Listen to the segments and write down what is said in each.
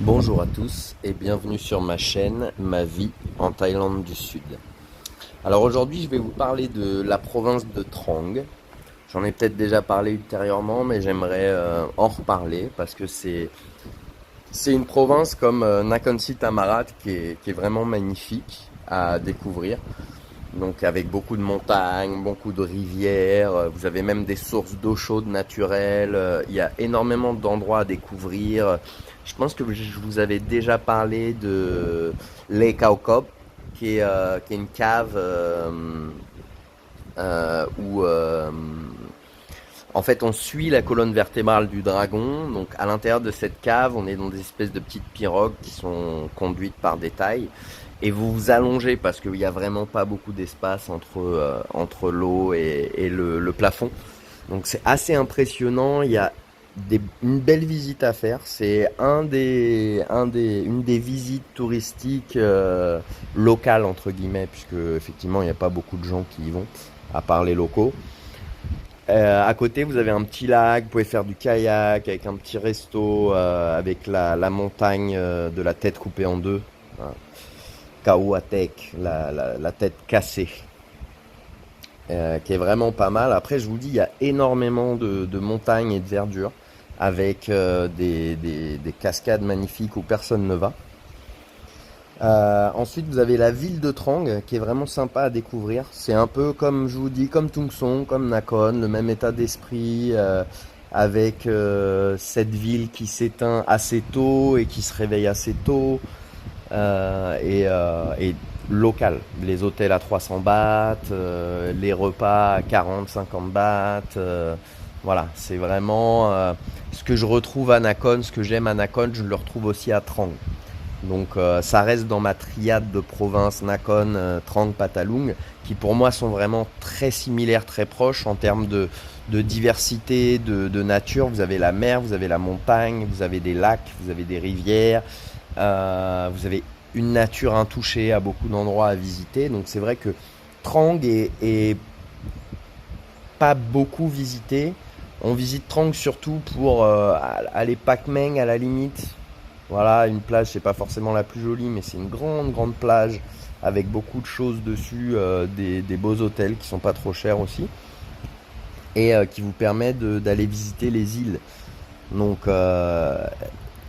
Bonjour à tous et bienvenue sur ma chaîne Ma vie en Thaïlande du Sud. Alors aujourd'hui je vais vous parler de la province de Trang. J'en ai peut-être déjà parlé ultérieurement mais j'aimerais en reparler parce que c'est une province comme Nakhon Si Thammarat qui est vraiment magnifique à découvrir. Donc avec beaucoup de montagnes, beaucoup de rivières, vous avez même des sources d'eau chaude naturelles, il y a énormément d'endroits à découvrir. Je pense que je vous avais déjà parlé de Lake Khao Kop, qui est une cave où en fait on suit la colonne vertébrale du dragon. Donc à l'intérieur de cette cave, on est dans des espèces de petites pirogues qui sont conduites par des tailles. Et vous vous allongez parce qu'il n'y a vraiment pas beaucoup d'espace entre l'eau et le plafond. Donc c'est assez impressionnant, il y a une belle visite à faire. C'est une des visites touristiques locales, entre guillemets, puisque effectivement il n'y a pas beaucoup de gens qui y vont, à part les locaux. À côté, vous avez un petit lac, vous pouvez faire du kayak avec un petit resto, avec la montagne de la tête coupée en deux. Voilà. Kauatek, la tête cassée, qui est vraiment pas mal. Après, je vous dis, il y a énormément de montagnes et de verdure, avec des cascades magnifiques où personne ne va. Ensuite, vous avez la ville de Trang, qui est vraiment sympa à découvrir. C'est un peu comme, je vous dis, comme Tung Song, comme Nakhon, le même état d'esprit, avec cette ville qui s'éteint assez tôt et qui se réveille assez tôt. Et local. Les hôtels à 300 bahts, les repas à 40-50 bahts. Voilà, c'est vraiment ce que je retrouve à Nakhon, ce que j'aime à Nakhon, je le retrouve aussi à Trang. Donc ça reste dans ma triade de provinces Nakhon, Trang, Patalung, qui pour moi sont vraiment très similaires, très proches en termes de diversité, de nature. Vous avez la mer, vous avez la montagne, vous avez des lacs, vous avez des rivières, vous avez une nature intouchée à beaucoup d'endroits à visiter. Donc c'est vrai que Trang est pas beaucoup visité. On visite Trang surtout pour aller Pak Meng à la limite. Voilà, une plage, c'est pas forcément la plus jolie, mais c'est une grande plage avec beaucoup de choses dessus, des beaux hôtels qui sont pas trop chers aussi, et qui vous permet d'aller visiter les îles. Donc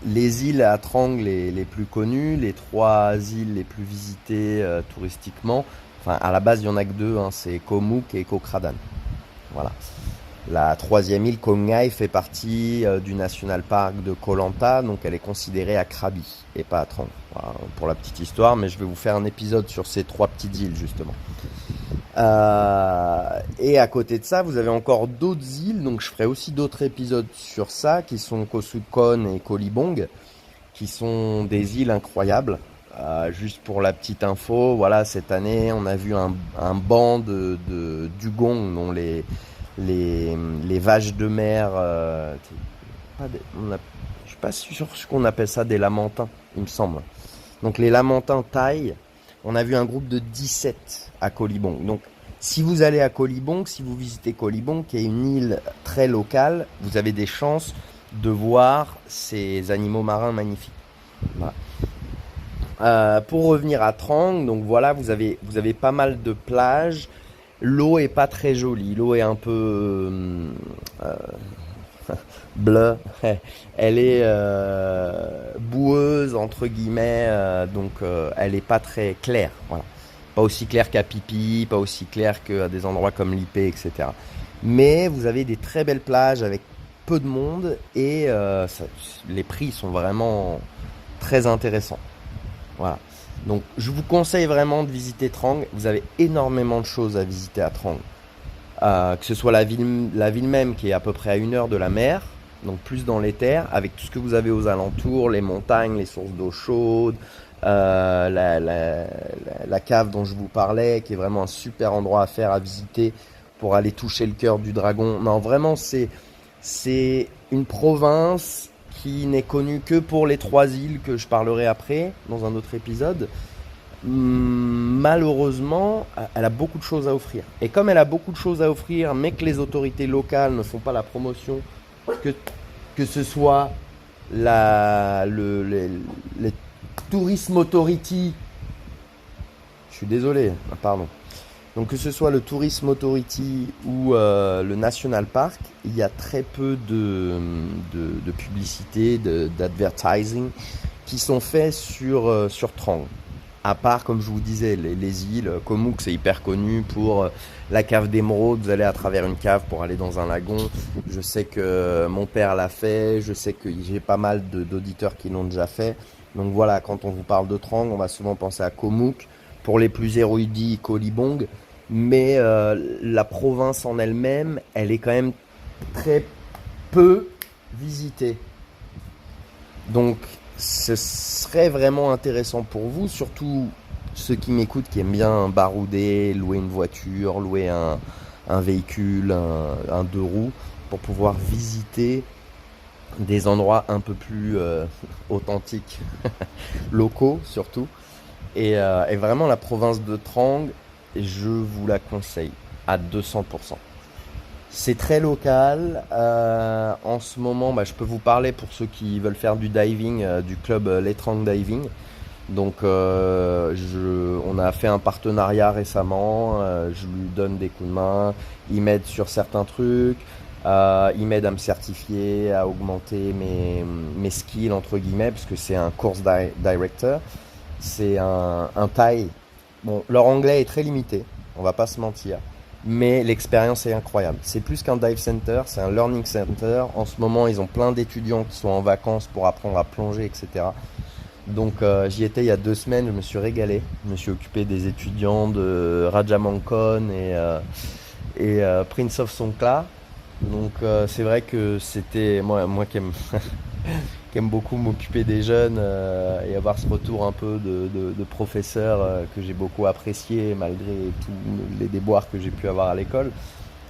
les îles à Trang les plus connues, les trois îles les plus visitées touristiquement, enfin à la base il y en a que deux, hein, c'est Koh Mook et Koh Kradan. Voilà. La troisième île, Koh Ngai, fait partie du National Park de Koh Lanta, donc elle est considérée à Krabi et pas à Trang. Voilà, pour la petite histoire, mais je vais vous faire un épisode sur ces trois petites îles justement. Et à côté de ça, vous avez encore d'autres îles, donc je ferai aussi d'autres épisodes sur ça, qui sont Koh Supkon et Koh Libong, qui sont des îles incroyables. Juste pour la petite info, voilà, cette année, on a vu un banc de dugong, dont les vaches de mer, je suis pas sûr ce qu'on appelle ça, des lamantins, il me semble. Donc les lamantins thaïs, on a vu un groupe de 17 à Koh Libong. Donc si vous allez à Koh Libong, si vous visitez Koh Libong, qui est une île très locale, vous avez des chances de voir ces animaux marins magnifiques. Voilà. Pour revenir à Trang, donc voilà, vous avez pas mal de plages. L'eau est pas très jolie, l'eau est un peu bleue. Elle est boueuse entre guillemets, donc elle est pas très claire. Voilà. Pas aussi claire qu'à Pipi, pas aussi claire qu'à des endroits comme Lipé, etc. Mais vous avez des très belles plages avec peu de monde et les prix sont vraiment très intéressants. Voilà. Donc je vous conseille vraiment de visiter Trang. Vous avez énormément de choses à visiter à Trang. Que ce soit la ville même qui est à peu près à 1 heure de la mer, donc plus dans les terres, avec tout ce que vous avez aux alentours, les montagnes, les sources d'eau chaude, la cave dont je vous parlais, qui est vraiment un super endroit à faire, à visiter pour aller toucher le cœur du dragon. Non, vraiment, c'est une province qui n'est connue que pour les trois îles que je parlerai après dans un autre épisode. Malheureusement, elle a beaucoup de choses à offrir. Et comme elle a beaucoup de choses à offrir, mais que les autorités locales ne font pas la promotion, que, que ce soit les Tourism Authority, je suis désolé, pardon. Donc que ce soit le Tourism Authority ou le National Park, il y a très peu de publicité, d'advertising qui sont faits sur Trang. À part, comme je vous disais, les îles, Komook c'est hyper connu pour la cave d'émeraude, vous allez à travers une cave pour aller dans un lagon. Je sais que mon père l'a fait, je sais que j'ai pas mal d'auditeurs qui l'ont déjà fait. Donc voilà, quand on vous parle de Trang, on va souvent penser à Komook. Pour les plus érudits, Koh Libong. Mais la province en elle-même, elle est quand même très peu visitée. Donc ce serait vraiment intéressant pour vous, surtout ceux qui m'écoutent, qui aiment bien barouder, louer une voiture, louer un véhicule, un deux roues, pour pouvoir visiter des endroits un peu plus authentiques, locaux surtout. Et vraiment la province de Trang, je vous la conseille à 200%. C'est très local. En ce moment, je peux vous parler pour ceux qui veulent faire du diving, du club Les Trang Diving. Donc on a fait un partenariat récemment, je lui donne des coups de main, il m'aide sur certains trucs, il m'aide à me certifier, à augmenter mes skills entre guillemets, parce que c'est un course director, c'est un Thaï. Bon, leur anglais est très limité, on va pas se mentir, mais l'expérience est incroyable. C'est plus qu'un dive center, c'est un learning center. En ce moment, ils ont plein d'étudiants qui sont en vacances pour apprendre à plonger, etc. Donc j'y étais il y a 2 semaines, je me suis régalé. Je me suis occupé des étudiants de Rajamankon et Prince of Songkla. Donc c'est vrai que c'était moi qui aime beaucoup m'occuper des jeunes et avoir ce retour un peu de professeur que j'ai beaucoup apprécié malgré tous les déboires que j'ai pu avoir à l'école.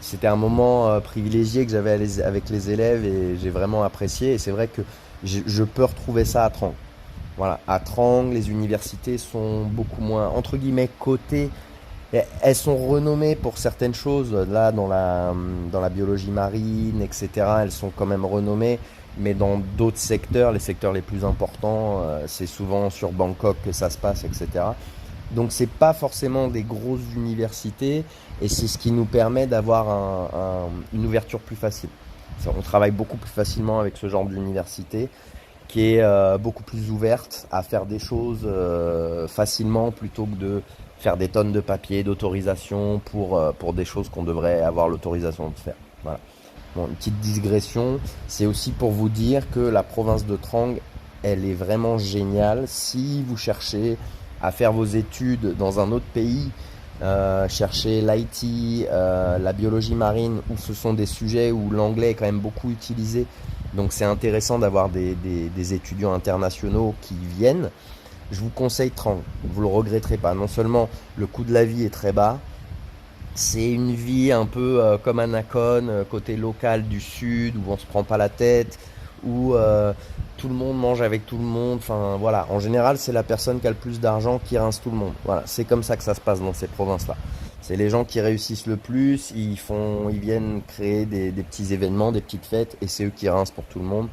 C'était un moment privilégié que j'avais avec les élèves et j'ai vraiment apprécié. Et c'est vrai que je peux retrouver ça à Trang. Voilà, à Trang, les universités sont beaucoup moins, entre guillemets, cotées. Elles sont renommées pour certaines choses, là, dans la biologie marine, etc. Elles sont quand même renommées. Mais dans d'autres secteurs, les secteurs les plus importants, c'est souvent sur Bangkok que ça se passe, etc. Donc c'est pas forcément des grosses universités et c'est ce qui nous permet d'avoir une ouverture plus facile. On travaille beaucoup plus facilement avec ce genre d'université qui est beaucoup plus ouverte à faire des choses facilement plutôt que de faire des tonnes de papier, d'autorisation pour des choses qu'on devrait avoir l'autorisation de faire. Voilà. Bon, une petite digression, c'est aussi pour vous dire que la province de Trang, elle est vraiment géniale. Si vous cherchez à faire vos études dans un autre pays, cherchez l'IT, la biologie marine, où ce sont des sujets où l'anglais est quand même beaucoup utilisé. Donc c'est intéressant d'avoir des étudiants internationaux qui viennent. Je vous conseille Trang, vous ne le regretterez pas. Non seulement le coût de la vie est très bas, c'est une vie un peu comme à Nakhon, côté local du sud, où on se prend pas la tête, où tout le monde mange avec tout le monde. Enfin voilà, en général, c'est la personne qui a le plus d'argent qui rince tout le monde. Voilà, c'est comme ça que ça se passe dans ces provinces-là. C'est les gens qui réussissent le plus, ils viennent créer des petits événements, des petites fêtes, et c'est eux qui rincent pour tout le monde,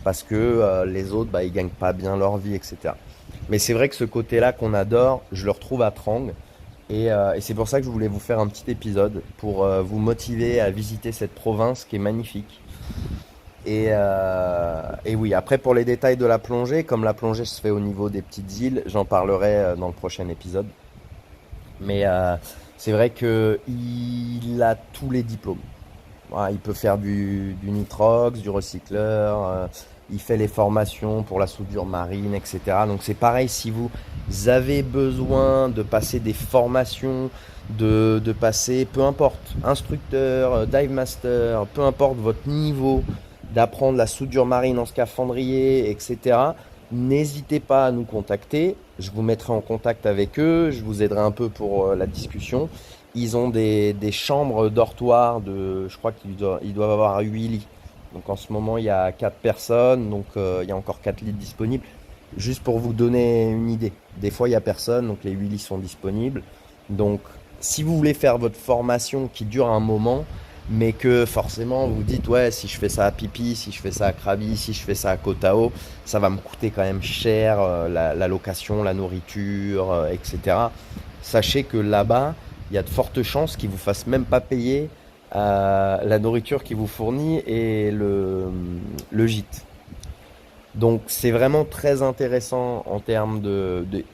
parce que les autres, ils gagnent pas bien leur vie, etc. Mais c'est vrai que ce côté-là qu'on adore, je le retrouve à Trang. Et c'est pour ça que je voulais vous faire un petit épisode pour vous motiver à visiter cette province qui est magnifique. Et oui, après pour les détails de la plongée, comme la plongée se fait au niveau des petites îles, j'en parlerai dans le prochain épisode. Mais c'est vrai qu'il a tous les diplômes. Voilà, il peut faire du nitrox, du recycleur, il fait les formations pour la soudure marine, etc. Donc c'est pareil, si vous avez besoin de passer des formations, de passer, peu importe, instructeur, dive master, peu importe votre niveau, d'apprendre la soudure marine en scaphandrier, etc. N'hésitez pas à nous contacter, je vous mettrai en contact avec eux, je vous aiderai un peu pour la discussion. Ils ont des chambres dortoirs je crois qu'ils doivent avoir 8 lits. Donc en ce moment il y a 4 personnes, donc il y a encore 4 lits disponibles. Juste pour vous donner une idée. Des fois il n'y a personne, donc les 8 lits sont disponibles. Donc si vous voulez faire votre formation qui dure un moment, mais que forcément vous vous dites ouais, si je fais ça à Pipi, si je fais ça à Krabi, si je fais ça à Koh Tao, ça va me coûter quand même cher, la location, la nourriture, etc. Sachez que là-bas, il y a de fortes chances qu'ils vous fassent même pas payer la nourriture qui vous fournit et le gîte. Donc c'est vraiment très intéressant en termes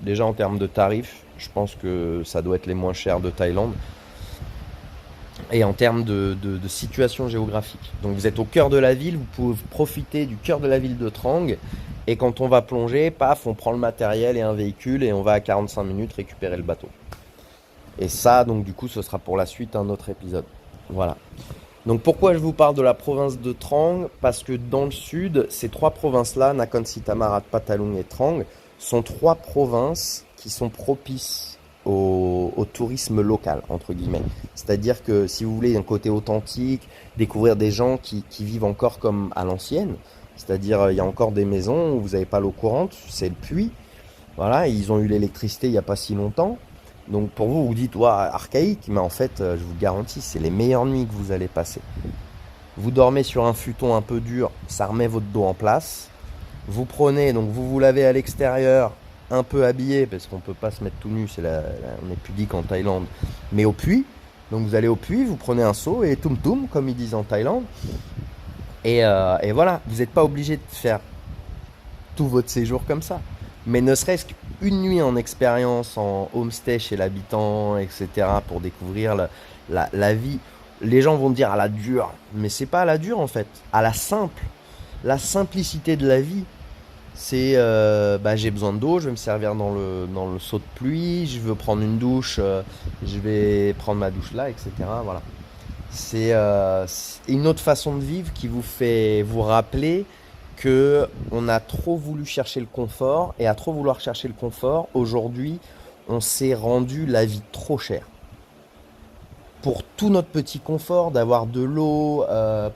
déjà en termes de tarifs. Je pense que ça doit être les moins chers de Thaïlande. Et en termes de situation géographique. Donc vous êtes au cœur de la ville, vous pouvez profiter du cœur de la ville de Trang. Et quand on va plonger, paf, on prend le matériel et un véhicule et on va à 45 minutes récupérer le bateau. Et ça, donc du coup, ce sera pour la suite un autre épisode. Voilà. Donc pourquoi je vous parle de la province de Trang? Parce que dans le sud, ces trois provinces-là, Nakhon Si Thammarat, Phatthalung et Trang, sont trois provinces qui sont propices au tourisme local, entre guillemets. C'est-à-dire que si vous voulez un côté authentique, découvrir des gens qui vivent encore comme à l'ancienne, c'est-à-dire il y a encore des maisons où vous n'avez pas l'eau courante, c'est le puits. Voilà, ils ont eu l'électricité il n'y a pas si longtemps. Donc pour vous, vous dites, ouais, archaïque, mais en fait, je vous garantis, c'est les meilleures nuits que vous allez passer. Vous dormez sur un futon un peu dur, ça remet votre dos en place. Vous prenez, donc vous vous lavez à l'extérieur, un peu habillé, parce qu'on ne peut pas se mettre tout nu, on est pudique en Thaïlande, mais au puits. Donc vous allez au puits, vous prenez un seau et toum toum, comme ils disent en Thaïlande. Et voilà, vous n'êtes pas obligé de faire tout votre séjour comme ça. Mais ne serait-ce qu'une nuit en expérience, en homestay chez l'habitant, etc., pour découvrir la vie. Les gens vont dire à la dure, mais c'est pas à la dure en fait, à la simple. La simplicité de la vie, c'est j'ai besoin d'eau, je vais me servir dans le seau de pluie, je veux prendre une douche, je vais prendre ma douche là, etc. Voilà. C'est une autre façon de vivre qui vous fait vous rappeler que on a trop voulu chercher le confort, et à trop vouloir chercher le confort, aujourd'hui, on s'est rendu la vie trop chère. Pour tout notre petit confort, d'avoir de l'eau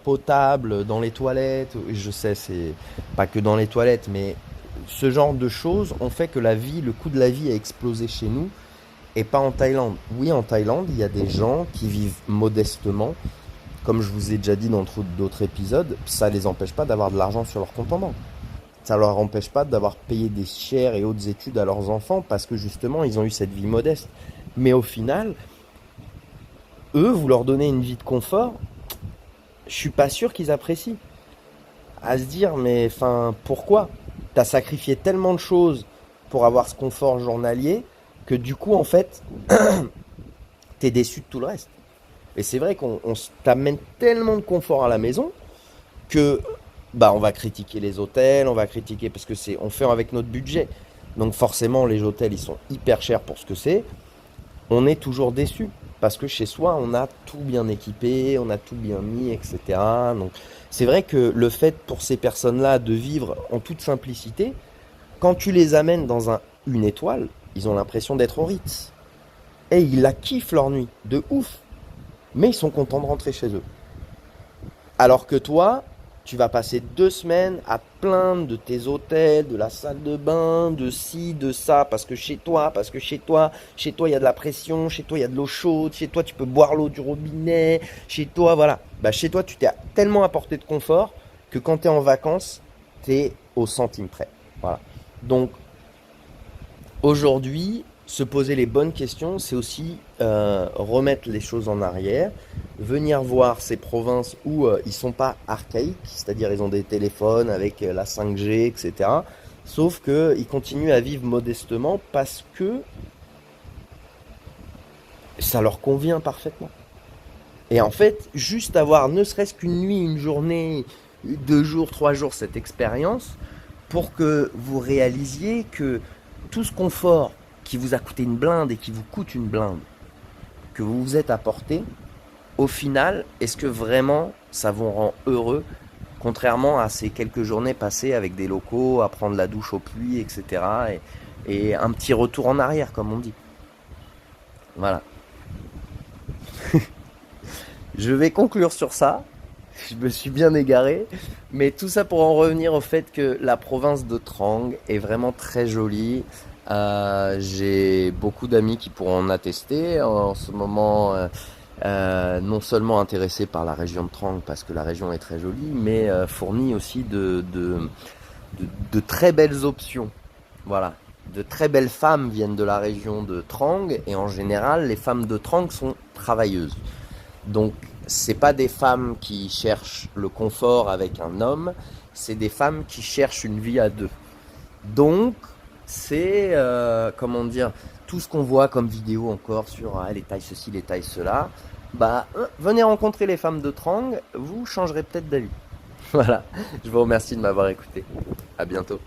potable dans les toilettes, je sais, c'est pas que dans les toilettes, mais ce genre de choses ont fait que le coût de la vie a explosé chez nous, et pas en Thaïlande. Oui, en Thaïlande, il y a des gens qui vivent modestement. Comme je vous ai déjà dit dans d'autres épisodes, ça ne les empêche pas d'avoir de l'argent sur leur compte en banque. Ça ne leur empêche pas d'avoir payé des chères et hautes études à leurs enfants parce que justement, ils ont eu cette vie modeste. Mais au final, eux, vous leur donnez une vie de confort, je suis pas sûr qu'ils apprécient. À se dire, mais enfin, pourquoi? T'as sacrifié tellement de choses pour avoir ce confort journalier que du coup, en fait, t'es déçu de tout le reste. Et c'est vrai qu'on t'amène tellement de confort à la maison que on va critiquer les hôtels, on va critiquer parce que on fait avec notre budget. Donc forcément, les hôtels, ils sont hyper chers pour ce que c'est. On est toujours déçu parce que chez soi, on a tout bien équipé, on a tout bien mis, etc. Donc c'est vrai que le fait pour ces personnes-là de vivre en toute simplicité, quand tu les amènes dans une étoile, ils ont l'impression d'être au Ritz. Et ils la kiffent leur nuit, de ouf. Mais ils sont contents de rentrer chez eux. Alors que toi, tu vas passer 2 semaines à te plaindre de tes hôtels, de la salle de bain, de ci, de ça, parce que chez toi, il y a de la pression, chez toi, il y a de l'eau chaude, chez toi, tu peux boire l'eau du robinet, chez toi, voilà. Chez toi, tu t'es tellement apporté de confort que quand tu es en vacances, tu es au centime près. Voilà. Donc, aujourd'hui, se poser les bonnes questions, c'est aussi remettre les choses en arrière, venir voir ces provinces où ils sont pas archaïques, c'est-à-dire ils ont des téléphones avec la 5G, etc. Sauf qu'ils continuent à vivre modestement parce que ça leur convient parfaitement. Et en fait, juste avoir ne serait-ce qu'une nuit, une journée, 2 jours, 3 jours cette expérience, pour que vous réalisiez que tout ce confort qui vous a coûté une blinde et qui vous coûte une blinde, que vous vous êtes apporté, au final, est-ce que vraiment ça vous rend heureux, contrairement à ces quelques journées passées avec des locaux, à prendre la douche au puits, etc. Et un petit retour en arrière, comme on dit. Voilà. Je vais conclure sur ça. Je me suis bien égaré. Mais tout ça pour en revenir au fait que la province de Trang est vraiment très jolie. J'ai beaucoup d'amis qui pourront en attester. En ce moment, non seulement intéressés par la région de Trang parce que la région est très jolie, mais fournit aussi de très belles options. Voilà. De très belles femmes viennent de la région de Trang et en général, les femmes de Trang sont travailleuses. Donc, c'est pas des femmes qui cherchent le confort avec un homme, c'est des femmes qui cherchent une vie à deux. Donc, c'est, comment dire, tout ce qu'on voit comme vidéo encore sur les tailles ceci, les tailles cela, bah, venez rencontrer les femmes de Trang, vous changerez peut-être d'avis. Voilà, je vous remercie de m'avoir écouté. À bientôt.